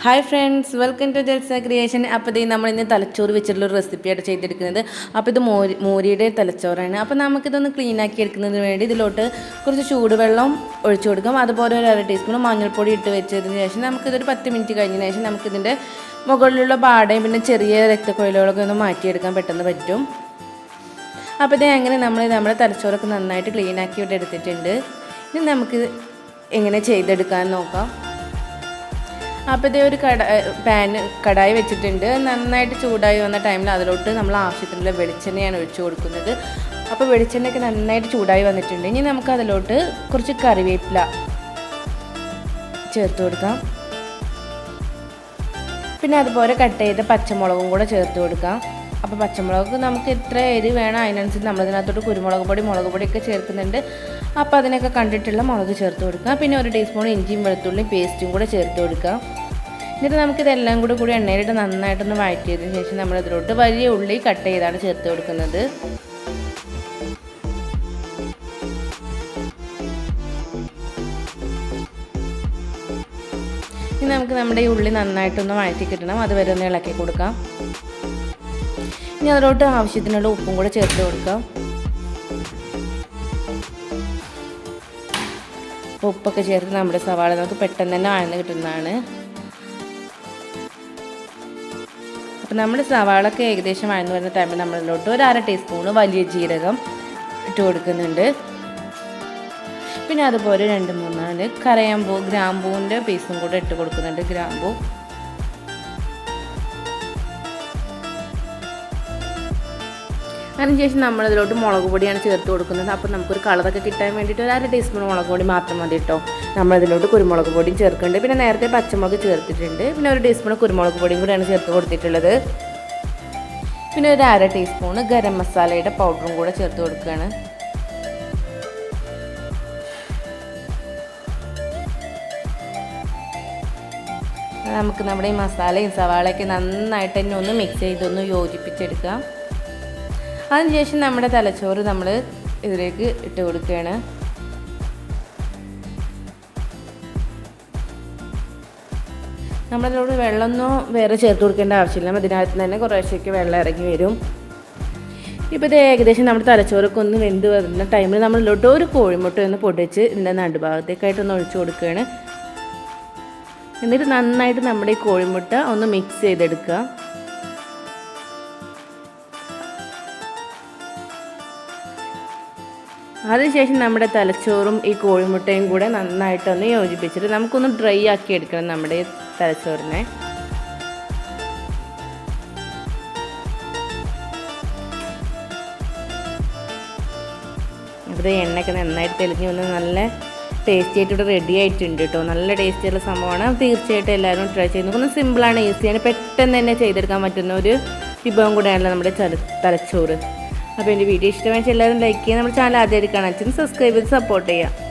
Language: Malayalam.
Hi friends, welcome to Jalsa creation. അപ്പോൾ ഇത് നമ്മളിന്ന് തലച്ചോറ് വെച്ചിട്ടുള്ളൊരു റെസിപ്പിയായിട്ട് ചെയ്തെടുക്കുന്നത്. അപ്പോൾ ഇത് മോരിയുടെ തലച്ചോറാണ്. അപ്പോൾ നമുക്കിതൊന്ന് ക്ലീൻ ആക്കി എടുക്കുന്നതിന് വേണ്ടി ഇതിലോട്ട് കുറച്ച് ചൂടുവെള്ളം ഒഴിച്ചു കൊടുക്കാം. അതുപോലെ ഒരു 1/2 ടീസ്പൂൺ മഞ്ഞൾപ്പൊടി ഇട്ട് വെച്ചതിന് ശേഷം നമുക്കിതൊരു 10 മിനിറ്റ് കഴിഞ്ഞതിന് ശേഷം നമുക്കിതിൻ്റെ മുകളിലുള്ള പാടയും പിന്നെ ചെറിയ രക്തക്കുഴലുകളൊക്കെ ഒന്ന് മാറ്റിയെടുക്കാൻ പെട്ടെന്ന് പറ്റും. അപ്പോൾ ഇത് അങ്ങനെ നമ്മുടെ തലച്ചോറൊക്കെ നന്നായിട്ട് ക്ലീൻ ആക്കി ഇവിടെ എടുത്തിട്ടുണ്ട്. ഇനി നമുക്ക് എങ്ങനെ ചെയ്തെടുക്കാൻ നോക്കാം. അപ്പോൾ ഇതേ ഒരു കടായി വെച്ചിട്ടുണ്ട്. നന്നായിട്ട് ചൂടായി വന്ന ടൈമിൽ അതിലോട്ട് നമ്മൾ ആവശ്യത്തിനുള്ള വെളിച്ചെണ്ണയാണ് ഒഴിച്ചു കൊടുക്കുന്നത്. അപ്പോൾ വെളിച്ചെണ്ണയൊക്കെ നന്നായിട്ട് ചൂടായി വന്നിട്ടുണ്ട്. ഇനി നമുക്ക് അതിലോട്ട് കുറച്ച് കറിവേപ്പില ചേർത്ത് കൊടുക്കാം. പിന്നെ അതുപോലെ കട്ട് ചെയ്ത പച്ചമുളകും കൂടെ ചേർത്ത് കൊടുക്കാം. അപ്പോൾ പച്ചമുളക് നമുക്ക് എത്ര എരി വേണം അതിനനുസരിച്ച് നമ്മളിതിനകത്തോട്ട് കുരുമുളക് പൊടി, മുളക് പൊടിയൊക്കെ ചേർക്കുന്നുണ്ട്. അപ്പോൾ അതിനൊക്കെ കണ്ടിട്ടുള്ള മുളക് ചേർത്ത് കൊടുക്കാം. പിന്നെ 1 ടീസ്പൂൺ ഇഞ്ചിയും വെളുത്തുള്ളിയും പേസ്റ്റും കൂടെ ചേർത്ത് കൊടുക്കാം. എന്നിട്ട് നമുക്കിതെല്ലാം കൂടി എണ്ണയിലിട്ട് നന്നായിട്ടൊന്ന് വഴറ്റിയതിന് ശേഷം നമ്മളതിലോട്ട് വലിയ ഉള്ളി കട്ട് ചെയ്താണ് ചേർത്ത് കൊടുക്കുന്നത്. ഇനി നമുക്ക് നമ്മുടെ ഈ ഉള്ളി നന്നായിട്ടൊന്ന് വഴറ്റി കിട്ടണം. അതുവരെ ഒന്ന് ഇളക്കി കൊടുക്കാം. ഇനി അതിലോട്ട് ആവശ്യത്തിനുള്ള ഉപ്പും കൂടെ ചേർത്ത് കൊടുക്കാം. ഉപ്പൊക്കെ ചേർത്ത് നമ്മുടെ സവാള നമുക്ക് പെട്ടെന്ന് തന്നെ വഴന്ന് കിട്ടുന്നതാണ്. അപ്പോൾ നമ്മുടെ സവാളൊക്കെ ഏകദേശം വഴന്ന് വരുന്ന ടൈമിൽ നമ്മളിലോട്ട് ഒരു 1/2 ടീസ്പൂൺ വലിയ ജീരകം ഇട്ട് കൊടുക്കുന്നുണ്ട്. പിന്നെ അതുപോലെ 2-3 കരയാമ്പൂ, ഗ്രാമ്പൂവിൻ്റെ പീസും കൂടെ ഇട്ട് കൊടുക്കുന്നുണ്ട്. ഗ്രാമ്പൂ അതിനുശേഷം നമ്മളതിലോട്ട് മുളക് പൊടിയാണ് ചേർത്ത് കൊടുക്കുന്നത്. അപ്പോൾ നമുക്കൊരു കളറൊക്കെ കിട്ടാൻ വേണ്ടിയിട്ട് ഒരു 1/2 ടീസ്പൂൺ മുളക് പൊടി മാത്രം മതി കേട്ടോ. നമ്മളതിലോട്ട് കുരുമുളക് പൊടിയും ചേർക്കുന്നുണ്ട്. പിന്നെ നേരത്തെ പച്ചമുളക് ചേർത്തിട്ടുണ്ട്. പിന്നെ 1 ടീസ്പൂൺ കുരുമുളക് പൊടിയും കൂടെയാണ് ചേർത്ത് കൊടുത്തിട്ടുള്ളത്. പിന്നെ ഒരു 1/2 ടീസ്പൂൺ ഗരം മസാലയുടെ പൗഡറും കൂടെ ചേർത്ത് കൊടുക്കുകയാണ്. നമുക്ക് നമ്മുടെ ഈ മസാലയും സവാളയൊക്കെ നന്നായിട്ട് തന്നെ ഒന്ന് മിക്സ് ചെയ്തൊന്ന് യോജിപ്പിച്ചെടുക്കാം. അതിനുശേഷം നമ്മുടെ തലച്ചോറ് നമ്മൾ ഇതിലേക്ക് ഇട്ട് കൊടുക്കുകയാണ്. നമ്മളതിലോട് വെള്ളമൊന്നും വേറെ ചേർത്ത് കൊടുക്കേണ്ട ആവശ്യമില്ല. അതിനകത്ത് തന്നെ കുറേശ്ശേക്ക് വെള്ളം ഇറങ്ങി വരും. ഇപ്പോൾ ഇത് ഏകദേശം നമ്മുടെ തലച്ചോറൊക്കെ ഒന്ന് വെന്ത് വരുന്ന ടൈമിൽ നമ്മളിലോട്ട് ഒരു കോഴിമുട്ട ഒന്ന് പൊടിച്ച് ഇതിൻ്റെ നടുഭാഗത്തേക്കായിട്ടൊന്ന് ഒഴിച്ചു കൊടുക്കുകയാണ്. എന്നിട്ട് നന്നായിട്ട് നമ്മുടെ ഈ കോഴിമുട്ട ഒന്ന് മിക്സ് ചെയ്തെടുക്കുക. അതിനുശേഷം നമ്മുടെ തലച്ചോറും ഈ കോഴിമുട്ടയും കൂടെ നന്നായിട്ടൊന്ന് യോജിപ്പിച്ചിട്ട് നമുക്കൊന്ന് ഡ്രൈ ആക്കി എടുക്കണം നമ്മുടെ തലച്ചോറിനെ. ഇവിടെ എണ്ണയൊക്കെ നന്നായിട്ട് തെളിഞ്ഞ് വന്ന് നല്ല ടേസ്റ്റി ആയിട്ട് ഇവിടെ റെഡി ആയിട്ടുണ്ട് കേട്ടോ. നല്ല ടേസ്റ്റിയുള്ള സംഭവമാണ്. തീർച്ചയായിട്ടും എല്ലാവരും ട്രൈ ചെയ്ത് നോക്കുന്നത്. സിമ്പിളാണ്, ഈസിയാണ്, പെട്ടെന്ന് തന്നെ ചെയ്തെടുക്കാൻ പറ്റുന്ന ഒരു വിഭവം കൂടെയാണല്ലോ നമ്മുടെ തലച്ചോറ്. അപ്പോൾ എൻ്റെ വീഡിയോ ഇഷ്ടമായി എല്ലാവരും ലൈക്ക് ചെയ്യുക. നമ്മുടെ ചാനൽ ആദ്യമായിട്ട് കാണാൻ സബ്സ്ക്രൈബ് ചെയ്ത് സപ്പോർട്ട് ചെയ്യുക.